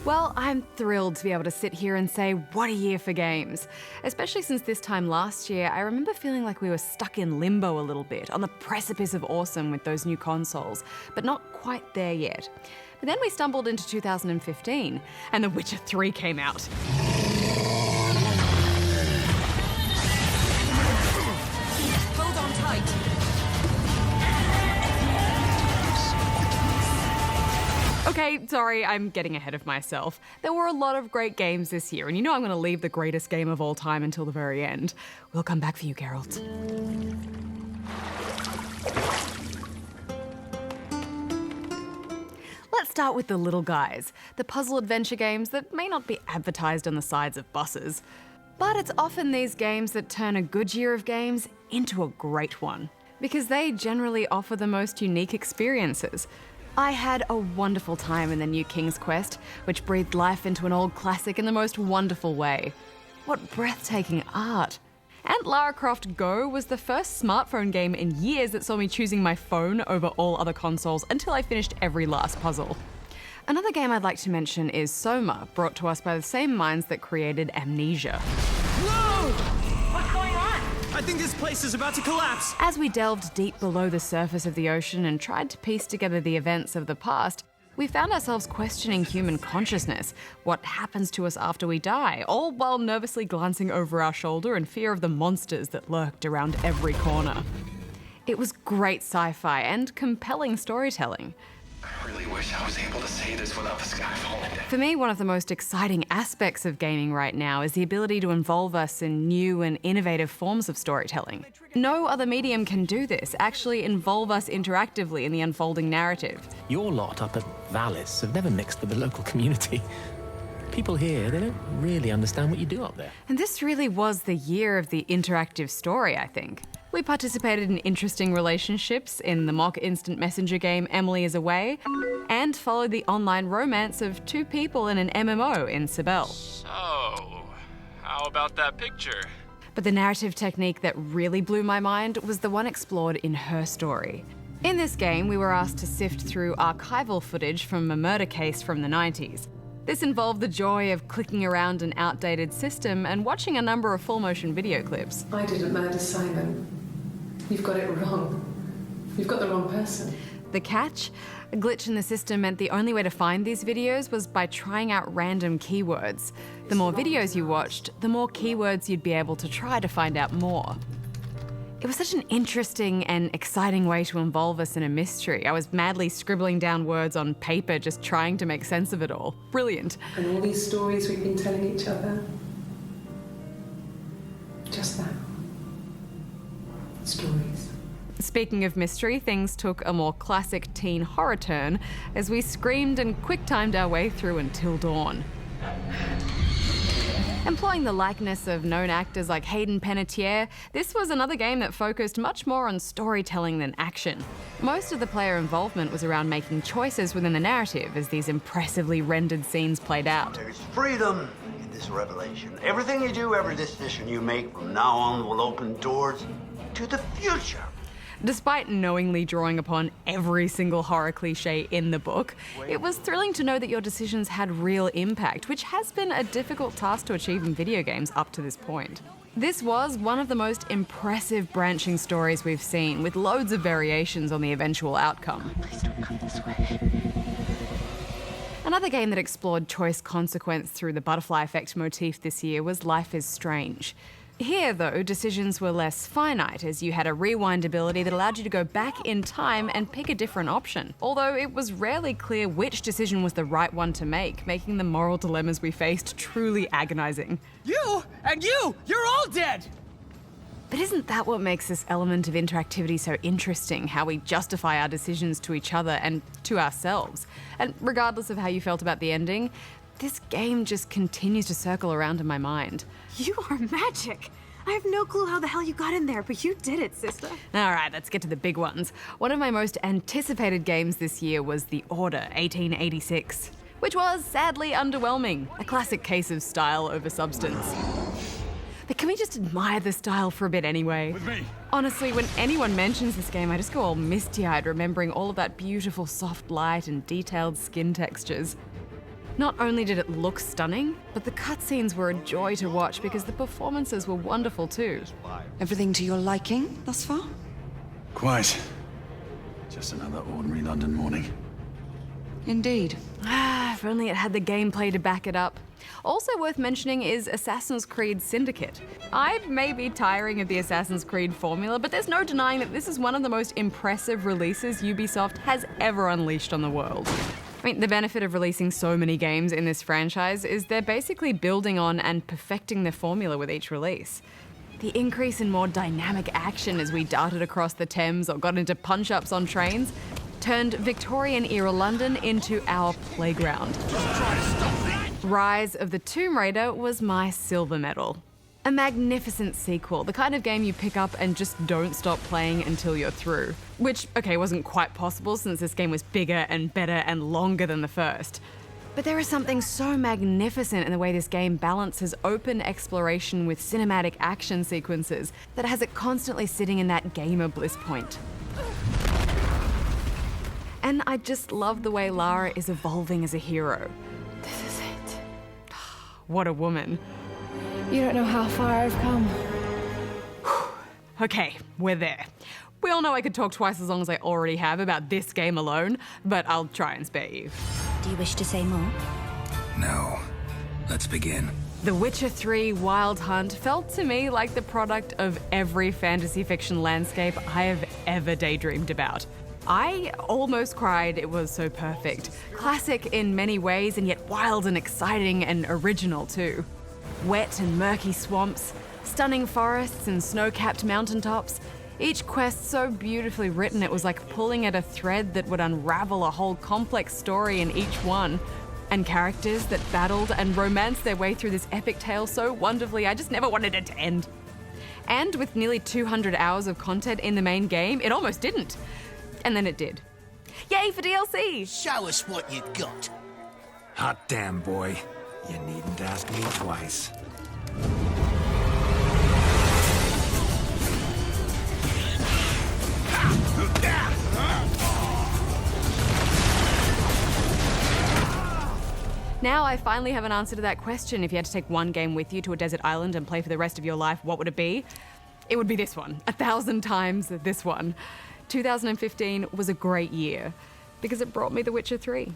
Well, I'm thrilled to be able to sit here and say, what a year for games. Especially since this time last year, I remember feeling like we were stuck in limbo a little bit, on the precipice of awesome with those new consoles, but not quite there yet. But then we stumbled into 2015, and The Witcher 3 came out. Hold on tight. Okay, sorry, I'm getting ahead of myself. There were a lot of great games this year, and you know I'm going to leave the greatest game of all time until the very end. We'll come back for you, Geralt. Let's start with the little guys, the puzzle adventure games that may not be advertised on the sides of buses. But it's often these games that turn a good year of games into a great one, because they generally offer the most unique experiences. I had a wonderful time in the new King's Quest, which breathed life into an old classic in the most wonderful way. What breathtaking art! And Lara Croft Go was the first smartphone game in years that saw me choosing my phone over all other consoles until I finished every last puzzle. Another game I'd like to mention is Soma, brought to us by the same minds that created Amnesia. Whoa! What's going on? I think this place is about to collapse. As we delved deep below the surface of the ocean and tried to piece together the events of the past, we found ourselves questioning human consciousness, what happens to us after we die, all while nervously glancing over our shoulder in fear of the monsters that lurked around every corner. It was great sci-fi and compelling storytelling. I really wish I was able to say this without the sky falling down. For me, one of the most exciting aspects of gaming right now is the ability to involve us in new and innovative forms of storytelling. No other medium can do this, actually involve us interactively in the unfolding narrative. Your lot up at Valis have never mixed with the local community. People here, they don't really understand what you do up there. And this really was the year of the interactive story, I think. We participated in interesting relationships in the mock instant messenger game Emily is Away, and followed the online romance of two people in an MMO in Sibel. So, how about that picture? But the narrative technique that really blew my mind was the one explored in Her Story. In this game, we were asked to sift through archival footage from a murder case from the 90s. This involved the joy of clicking around an outdated system and watching a number of full-motion video clips. I didn't murder Simon. You've got it wrong. You've got the wrong person. The catch? A glitch in the system meant the only way to find these videos was by trying out random keywords. The more videos you watched, the more keywords you'd be able to try to find out more. It was such an interesting and exciting way to involve us in a mystery. I was madly scribbling down words on paper, just trying to make sense of it all. Brilliant. And all these stories we've been telling each other. Just that. Stories. Speaking of mystery, things took a more classic teen horror turn as we screamed and quick-timed our way through Until Dawn. Employing the likeness of known actors like Hayden Panettiere, this was another game that focused much more on storytelling than action. Most of the player involvement was around making choices within the narrative as these impressively rendered scenes played out. There's freedom in this revelation. Everything you do, every decision you make from now on will open doors to the future. Despite knowingly drawing upon every single horror cliche in the book, it was thrilling to know that your decisions had real impact, which has been a difficult task to achieve in video games up to this point. This was one of the most impressive branching stories we've seen, with loads of variations on the eventual outcome. Please don't come this way. Another game that explored choice consequence through the butterfly effect motif this year was Life is Strange. Here, though, decisions were less finite, as you had a rewind ability that allowed you to go back in time and pick a different option. Although it was rarely clear which decision was the right one to make, making the moral dilemmas we faced truly agonizing. You and you're all dead! But isn't that what makes this element of interactivity so interesting? How we justify our decisions to each other and to ourselves. And regardless of how you felt about the ending, this game just continues to circle around in my mind. You are magic! I have no clue how the hell you got in there, but you did it, sister. Alright, let's get to the big ones. One of my most anticipated games this year was The Order 1886, which was sadly underwhelming. A classic case of style over substance. But can we just admire the style for a bit anyway? With me. Honestly, when anyone mentions this game, I just go all misty-eyed, remembering all of that beautiful soft light and detailed skin textures. Not only did it look stunning, but the cutscenes were a joy to watch because the performances were wonderful too. Everything to your liking thus far? Quite. Just another ordinary London morning. Indeed. If only it had the gameplay to back it up. Also worth mentioning is Assassin's Creed Syndicate. I may be tiring of the Assassin's Creed formula, but there's no denying that this is one of the most impressive releases Ubisoft has ever unleashed on the world. I mean, the benefit of releasing so many games in this franchise is they're basically building on and perfecting their formula with each release. The increase in more dynamic action as we darted across the Thames or got into punch-ups on trains turned Victorian-era London into our playground. Rise of the Tomb Raider was my silver medal. A magnificent sequel, the kind of game you pick up and just don't stop playing until you're through. Which, okay, wasn't quite possible since this game was bigger and better and longer than the first. But there is something so magnificent in the way this game balances open exploration with cinematic action sequences that has it constantly sitting in that gamer bliss point. And I just love the way Lara is evolving as a hero. This is it. What a woman. You don't know how far I've come. Okay, we're there. We all know I could talk twice as long as I already have about this game alone, but I'll try and spare you. Do you wish to say more? No. Let's begin. The Witcher 3 Wild Hunt felt to me like the product of every fantasy fiction landscape I have ever daydreamed about. I almost cried, it was so perfect. Classic in many ways, and yet wild and exciting and original too. Wet and murky swamps, stunning forests and snow-capped mountaintops. Each quest so beautifully written it was like pulling at a thread that would unravel a whole complex story in each one. And characters that battled and romanced their way through this epic tale so wonderfully, I just never wanted it to end. And with nearly 200 hours of content in the main game, it almost didn't. And then it did. Yay for DLC! Show us what you got. Hot damn, boy. You needn't ask me twice. Now I finally have an answer to that question. If you had to take one game with you to a desert island and play for the rest of your life, what would it be? It would be this one. 1,000 times this one. 2015 was a great year because it brought me The Witcher 3.